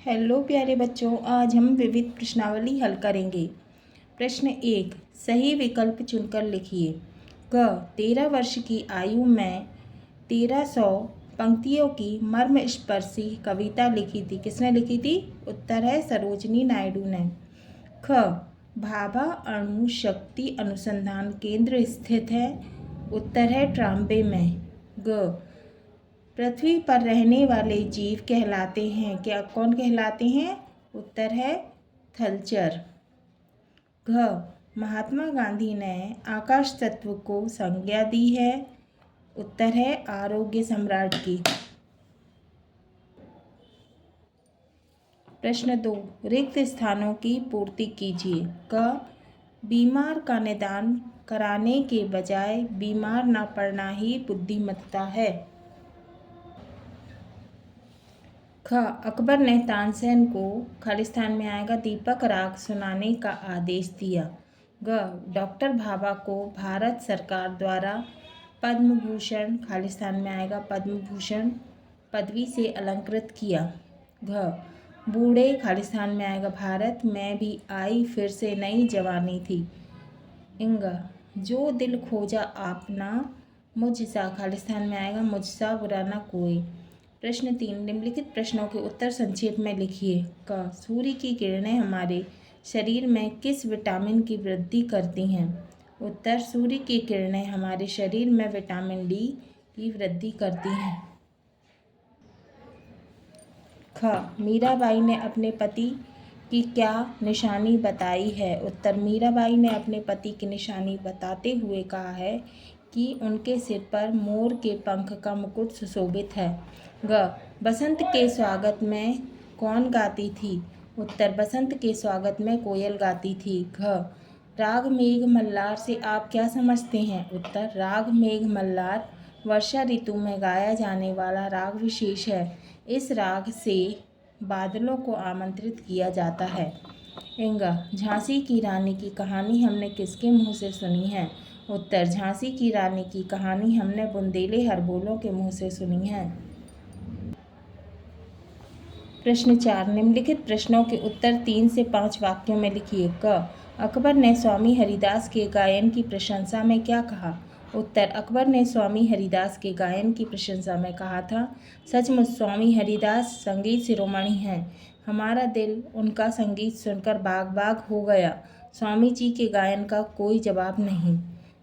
Hello प्यारे बच्चों, आज हम विविध प्रश्नावली हल करेंगे। प्रश्न 1, सही विकल्प चुनकर लिखिए। क 13 वर्ष की आयु में 1300 पंक्तियों की मर्मस्पर्शी कविता लिखी थी। किसने लिखी थी? उत्तर है सरोजिनी नायडू ने। ख भाभा अणु शक्ति अनुसंधान केंद्र स्थित है। उत्तर है ट्राम्बे में। ग पृथ्वी पर रहने वाले जीव कहलाते हैं। क्या कौन कहलाते हैं? उत्तर है थलचर। घ महात्मा गांधी ने आकाश तत्व को संज्ञा दी है। उत्तर है आरोग्य सम्राट की। प्रश्न 2, रिक्त स्थानों की पूर्ति कीजिए। क बीमार का निदान कराने के बजाय बीमार न पड़ना ही बुद्धिमत्ता है। ख अकबर ने तानसेन को खालिस्तान में आएगा दीपक राग सुनाने का आदेश दिया। ग डॉक्टर भाभा को भारत सरकार द्वारा पद्म भूषण, खालिस्तान में आएगा पद्म भूषण पदवी से अलंकृत किया। घ बूढ़े, खालिस्तान में आएगा भारत में भी आई फिर से नई जवानी थी। इंग जो दिल खोजा आपना मुझसा, खालिस्तान में आएगा मुझसा बुरा न कोई। प्रश्न 3, निम्नलिखित प्रश्नों के उत्तर संक्षेप में लिखिए। क सूर्य की किरणें हमारे शरीर में किस विटामिन की वृद्धि करती हैं? उत्तर सूर्य की किरणें हमारे शरीर में विटामिन डी की वृद्धि करती हैं। ख मीराबाई ने अपने पति की क्या निशानी बताई है? उत्तर मीराबाई ने अपने पति की निशानी बताते हुए कहा है कि उनके सिर पर मोर के पंख का मुकुट सुशोभित है। ग बसंत के स्वागत में कौन गाती थी? उत्तर बसंत के स्वागत में कोयल गाती थी। घ राग मेघ मल्लार से आप क्या समझते हैं? उत्तर राग मेघ मल्लार वर्षा ऋतु में गाया जाने वाला राग विशेष है। इस राग से बादलों को आमंत्रित किया जाता है। इंगा झांसी की रानी की कहानी हमने किसके मुंह से सुनी है? उत्तर झांसी की रानी की कहानी हमने बुंदेले हरबोलों के मुंह से सुनी है। प्रश्न 4, निम्नलिखित प्रश्नों के उत्तर 3 से 5 वाक्यों में लिखिए। क अकबर ने स्वामी हरिदास के गायन की प्रशंसा में क्या कहा? उत्तर अकबर ने स्वामी हरिदास के गायन की प्रशंसा में कहा था, सचमुच स्वामी हरिदास संगीत शिरोमणि हैं। हमारा दिल उनका संगीत सुनकर बाग बाग हो गया। स्वामी जी के गायन का कोई जवाब नहीं।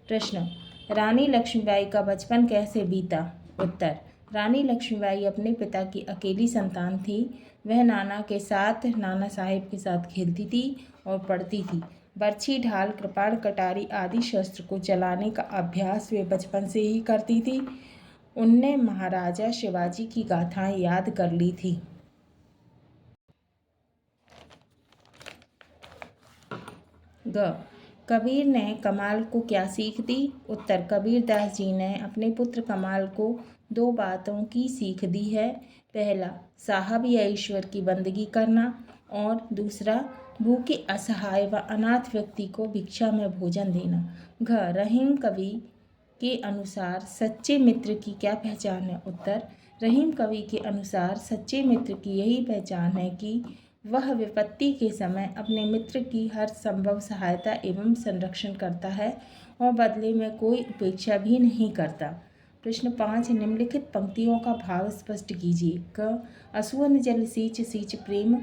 प्रश्न, रानी लक्ष्मीबाई का बचपन कैसे बीता? उत्तर रानी लक्ष्मीबाई अपने पिता की अकेली संतान थी। वह नाना के साथ, नाना साहेब के साथ खेलती थी और पढ़ती थी। बर्छी, ढाल, कृपाण, कटारी आदि शस्त्र को चलाने का अभ्यास वे बचपन से ही करती थी। उनने महाराजा शिवाजी की गाथाएं याद कर ली थी। ग कबीर ने कमाल को क्या सीख दी? उत्तर कबीर दास जी ने अपने पुत्र कमाल को 2 बातों की सीख दी है। पहला, साहब या ईश्वर की बंदगी करना और दूसरा, भूखे, असहाय व अनाथ व्यक्ति को भिक्षा में भोजन देना। घ रहीम कवि के अनुसार सच्चे मित्र की क्या पहचान है? उत्तर रहीम कवि के अनुसार सच्चे मित्र की यही पहचान है कि वह विपत्ति के समय अपने मित्र की हर संभव सहायता एवं संरक्षण करता है और बदले में कोई उपेक्षा भी नहीं करता। प्रश्न 5, निम्नलिखित पंक्तियों का भाव स्पष्ट कीजिए। क असुवन जल सींच सींच प्रेम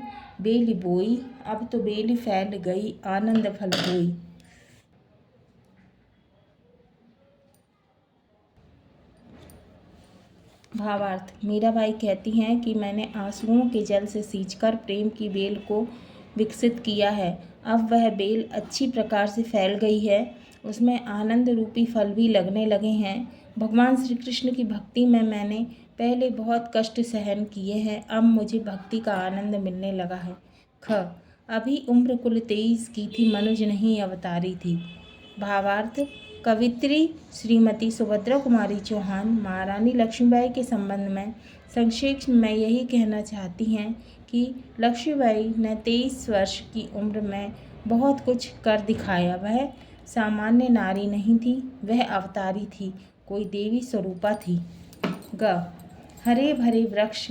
बेली बोई, अब तो बेली फैल गई आनंद फल बोई। भावार्थ, मीराबाई कहती हैं कि मैंने आंसुओं के जल से सींचकर प्रेम की बेल को विकसित किया है। अब वह बेल अच्छी प्रकार से फैल गई है, उसमें आनंद रूपी फल भी लगने लगे हैं। भगवान श्री कृष्ण की भक्ति में मैंने पहले बहुत कष्ट सहन किए हैं, अब मुझे भक्ति का आनंद मिलने लगा है। ख अभी उम्र कुल 23 की थी, मनुज नहीं अवतारी थी। भावार्थ, कवित्री श्रीमती सुभद्रा कुमारी चौहान महारानी लक्ष्मीबाई के संबंध में संक्षेप में यही कहना चाहती हैं कि लक्ष्मीबाई ने 23 वर्ष की उम्र में बहुत कुछ कर दिखाया। वह सामान्य नारी नहीं थी, वह अवतारी थी, कोई देवी स्वरूपा थी। ग हरे भरे वृक्ष,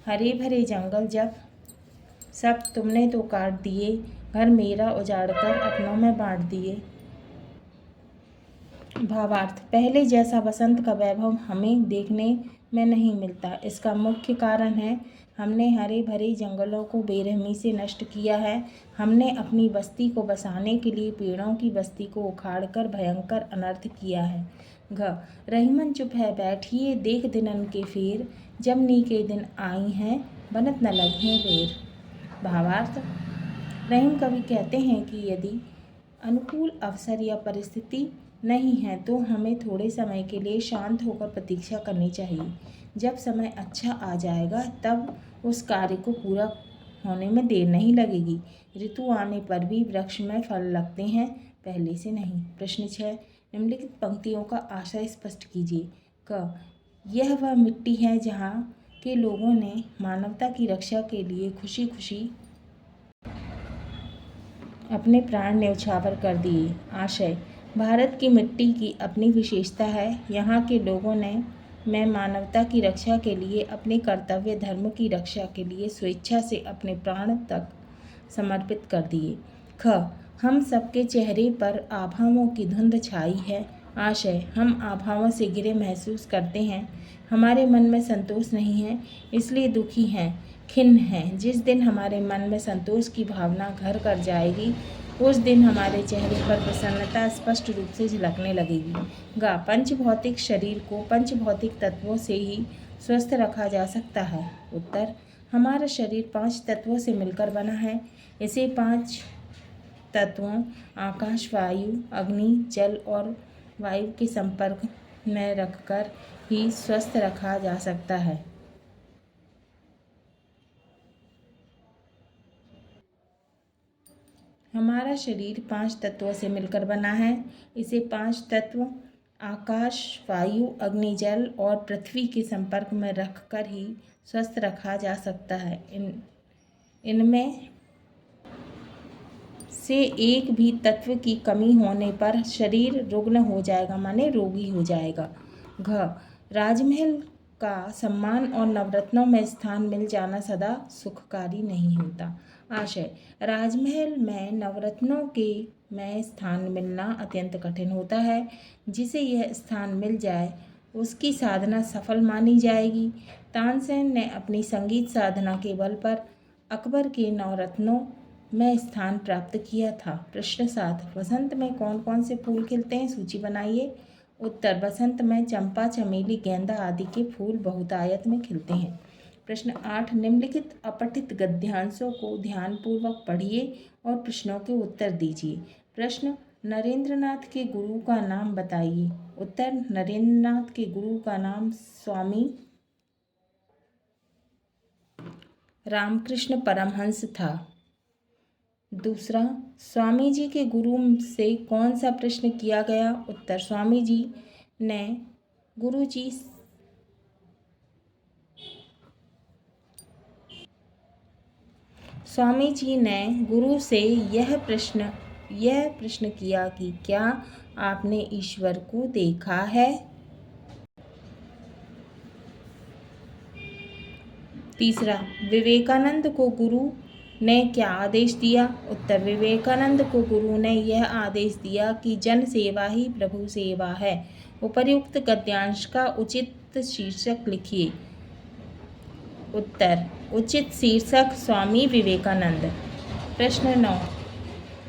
हरे भरे जंगल जब सब तुमने तो काट दिए, घर मेरा उजाड़कर अपनों में बांट दिए। भावार्थ, पहले जैसा बसंत का वैभव हमें देखने में नहीं मिलता। इसका मुख्य कारण है हमने हरे भरे जंगलों को बेरहमी से नष्ट किया है। हमने अपनी बस्ती को बसाने के लिए पेड़ों की बस्ती को उखाड़कर भयंकर अनर्थ किया है। रहीमन चुप है बैठिए, देख दिनन के फेर, जमनी के दिन आई हैं, बनत न लगे बेर। भावार्थ, रहीम कवि कहते हैं कि यदि अनुकूल अवसर या परिस्थिति नहीं है तो हमें थोड़े समय के लिए शांत होकर प्रतीक्षा करनी चाहिए। जब समय अच्छा आ जाएगा तब उस कार्य को पूरा होने में देर नहीं लगेगी। ऋतु आने पर भी वृक्ष में फल लगते हैं, पहले से नहीं। प्रश्न 6, निम्नलिखित पंक्तियों का आशय स्पष्ट कीजिए। यह वह मिट्टी है जहाँ के लोगों ने मानवता की रक्षा के लिए खुशी खुशी अपने प्राण न्यौछावर कर दिए। आशय, भारत की मिट्टी की अपनी विशेषता है। यहाँ के लोगों ने मैं मानवता की रक्षा के लिए, अपने कर्तव्य धर्म की रक्षा के लिए स्वेच्छा से अपने प्राण तक समर्पित कर दिए। हम सबके चेहरे पर आभाओं की धुंध छाई है। आशय, हम आभाओं से घिरे महसूस करते हैं। हमारे मन में संतोष नहीं है, इसलिए दुखी हैं, खिन्न हैं। जिस दिन हमारे मन में संतोष की भावना घर कर जाएगी, उस दिन हमारे चेहरे पर प्रसन्नता स्पष्ट रूप से झलकने लगेगी। पंचभौतिक शरीर को पंचभौतिक तत्वों से ही स्वस्थ रखा जा सकता है। उत्तर, हमारा शरीर 5 तत्वों से मिलकर बना है। इसे 5 तत्वों आकाश, वायु, अग्नि, जल और वायु के संपर्क में रखकर ही स्वस्थ रखा जा सकता है। हमारा शरीर 5 तत्वों से मिलकर बना है। इसे 5 तत्व आकाश, वायु, अग्नि, जल और पृथ्वी के संपर्क में रखकर ही स्वस्थ रखा जा सकता है। इनमें से एक भी तत्व की कमी होने पर शरीर रुग्ण हो जाएगा, माने रोगी हो जाएगा। राजमहल का सम्मान और नवरत्नों में स्थान मिल जाना सदा सुखकारी नहीं होता। आशय, राजमहल में नवरत्नों के में स्थान मिलना अत्यंत कठिन होता है। जिसे यह स्थान मिल जाए उसकी साधना सफल मानी जाएगी। तानसेन ने अपनी संगीत साधना के बल पर अकबर के नवरत्नों में स्थान प्राप्त किया था। प्रश्न 7, बसंत में कौन कौन से फूल खिलते हैं, सूची बनाइए। उत्तर, बसंत में चंपा, चमेली, गेंदा आदि के फूल बहुतायत में खिलते हैं। प्रश्न 8, निम्नलिखित अपठित गद्यांशों को ध्यानपूर्वक पढ़िए और प्रश्नों के उत्तर दीजिए। प्रश्न, नरेंद्रनाथ के गुरु का नाम बताइए। उत्तर, नरेंद्रनाथ के गुरु का नाम स्वामी रामकृष्ण परमहंस था। दूसरा, स्वामी जी के गुरु से कौन सा प्रश्न किया गया। उत्तर, स्वामी जी ने गुरु से यह प्रश्न किया कि क्या आपने ईश्वर को देखा है। तीसरा, विवेकानंद को गुरु ने क्या आदेश दिया। उत्तर, विवेकानंद को गुरु ने यह आदेश दिया कि जन सेवा ही प्रभु सेवा है। उपर्युक्त गद्यांश का उचित शीर्षक लिखिए। उत्तर, उचित शीर्षक स्वामी विवेकानंद। प्रश्न 9,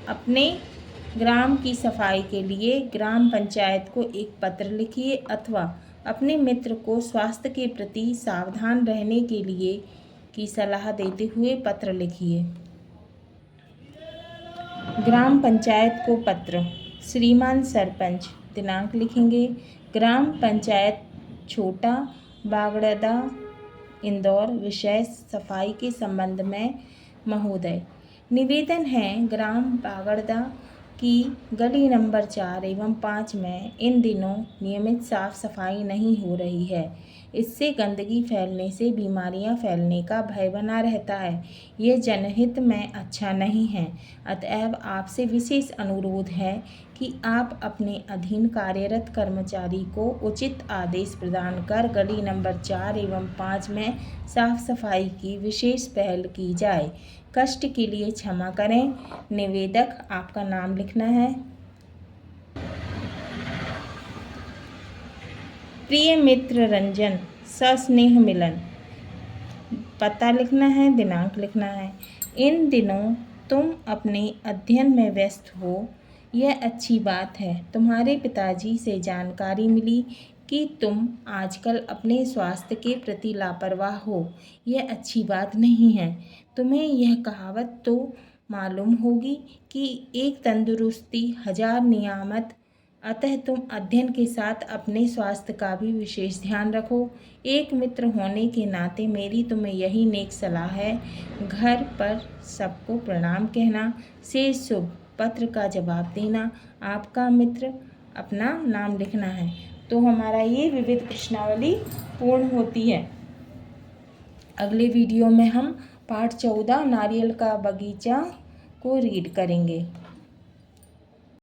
अपने ग्राम की सफाई के लिए ग्राम पंचायत को एक पत्र लिखिए अथवा अपने मित्र को स्वास्थ्य के प्रति सावधान रहने के लिए की सलाह देते हुए पत्र लिखिए। ग्राम पंचायत को पत्र। श्रीमान सरपंच, दिनांक लिखेंगे। ग्राम पंचायत छोटा बागड़दा, इंदौर। विषय सफाई के संबंध में महोदय, निवेदन है ग्राम बागड़दा की गली नंबर 4 एवं 5 में इन दिनों नियमित साफ सफाई नहीं हो रही है। इससे गंदगी फैलने से बीमारियां फैलने का भय बना रहता है। ये जनहित में अच्छा नहीं है। अतएव आपसे विशेष अनुरोध है कि आप अपने अधीन कार्यरत कर्मचारी को उचित आदेश प्रदान कर गली नंबर 4 एवं 5 में साफ सफाई की विशेष पहल की जाए। कष्ट के लिए क्षमा करें। निवेदक, आपका नाम लिखना है। प्रिय मित्र रंजन, सस्नेह मिलन, पता लिखना है, दिनांक लिखना है। इन दिनों तुम अपने अध्ययन में व्यस्त हो, यह अच्छी बात है। तुम्हारे पिताजी से जानकारी मिली कि तुम आजकल अपने स्वास्थ्य के प्रति लापरवाह हो। यह अच्छी बात नहीं है। तुम्हें यह कहावत तो मालूम होगी कि एक तंदुरुस्ती हजार नियामत। अतः तुम अध्ययन के साथ अपने स्वास्थ्य का भी विशेष ध्यान रखो। एक मित्र होने के नाते मेरी तुम्हें यही नेक सलाह है। घर पर सबको प्रणाम कहना, से शुभ पत्र का जवाब देना। आपका मित्र, अपना नाम लिखना है। तो हमारा ये विविध प्रश्नावली पूर्ण होती है। अगले वीडियो में हम पाठ 14 नारियल का बगीचा को रीड करेंगे।